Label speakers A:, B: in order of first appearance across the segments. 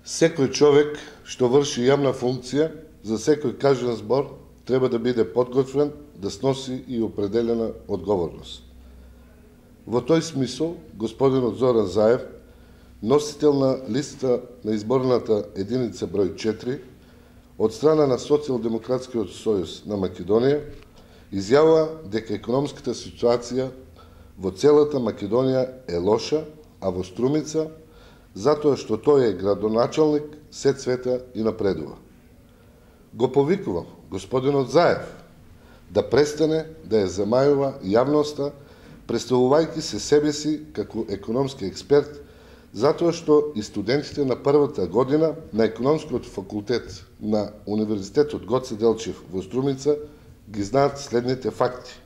A: Секој човек што врши јавна функција, за секој кажан збор треба да биде подготвен да сноси и определена одговорност. Во тој смисол, господинот Зоран Заев, носител на листа на изборната единица број 4, од страна на Социјалдемократскиот сојуз на Македонија, изјавува дека економската ситуација во целата Македонија е лоша, а во Струмица, затоа што тој е градоначалник, се цвета и напредува. Го повикувам господинот Заев да престане да ја замајува јавноста, представувајќи се себе си како економски експерт, затоа што и студентите на првата година на економскиот факултет на Универзитетот Гоце Делчев во Струмица ги знаат следните факти.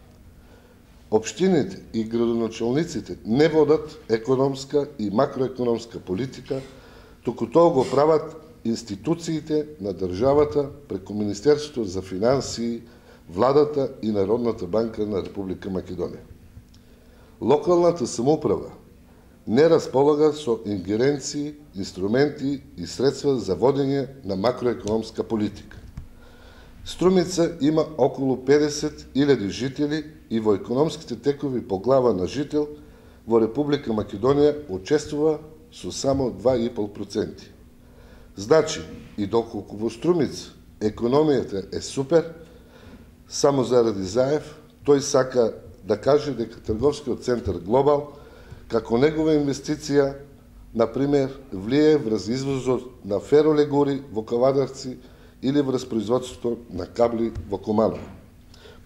A: Општините и градоначалниците не водат економска и макроекономска политика, туку тоа го прават институциите на државата преку Министерството за финансии, владата и Народната банка на Република Македонија. Локалната самоуправа не располага со ингеренции, инструменти и средства за водење на макроекономска политика. Струмица има околу 50.000 жители и во економските текови по глава на жител во Република Македонија учествува со само 2,5%. Значи, и доколку во Струмица економијата е супер, само заради Заев, тој сака да каже дека трговскиот центар Глобал, како негова инвестиција, например, влие врз извозот на феролегури во Кавадарци или врз производството на кабли во Куманово.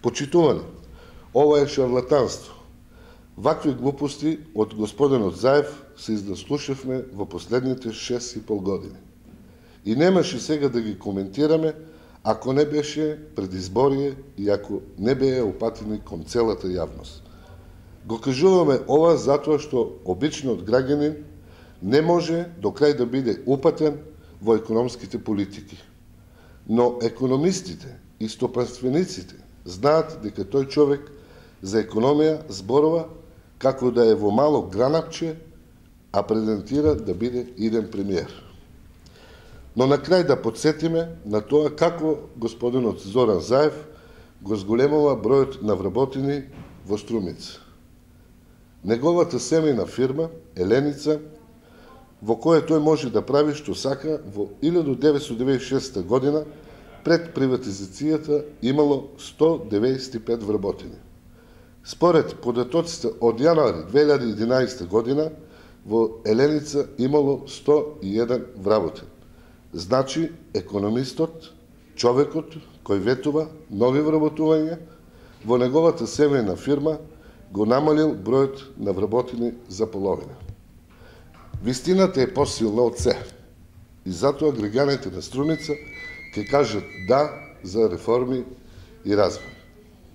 A: Почитувани, ова е шарлатанство. Вакви глупости од господинот Заев се изнаслушавме во последните 6,5 години. И немаше сега да ги коментираме, ако не беше предизборие и ако не беа упатени кон целата јавност. Го кажуваме ова затоа што обичниот граѓанин не може до крај да биде упатен во економските политики. Но економистите и стопанствениците знаат дека тој човек за економија зборува како да е во мало гранапче, а презентира да биде иден премиер. Но на крај да подсетиме на тоа како господинот Зоран Заев го зголемува бројот на вработени во Струмица. Неговата семејна фирма, Еленица, во која тој може да прави што сака, во 1996 година, пред приватизацијата, имало 195 вработени. Според податоците од јануари 2011 година, во Еленица имало 101 вработени. Значи, економистот, човекот кој ветува нови вработувања, во неговата семејна фирма го намалил бројот на вработени за половина. Вистината е посилна од се и затоа граѓаните на Струмица ќе кажат да за реформи и развој.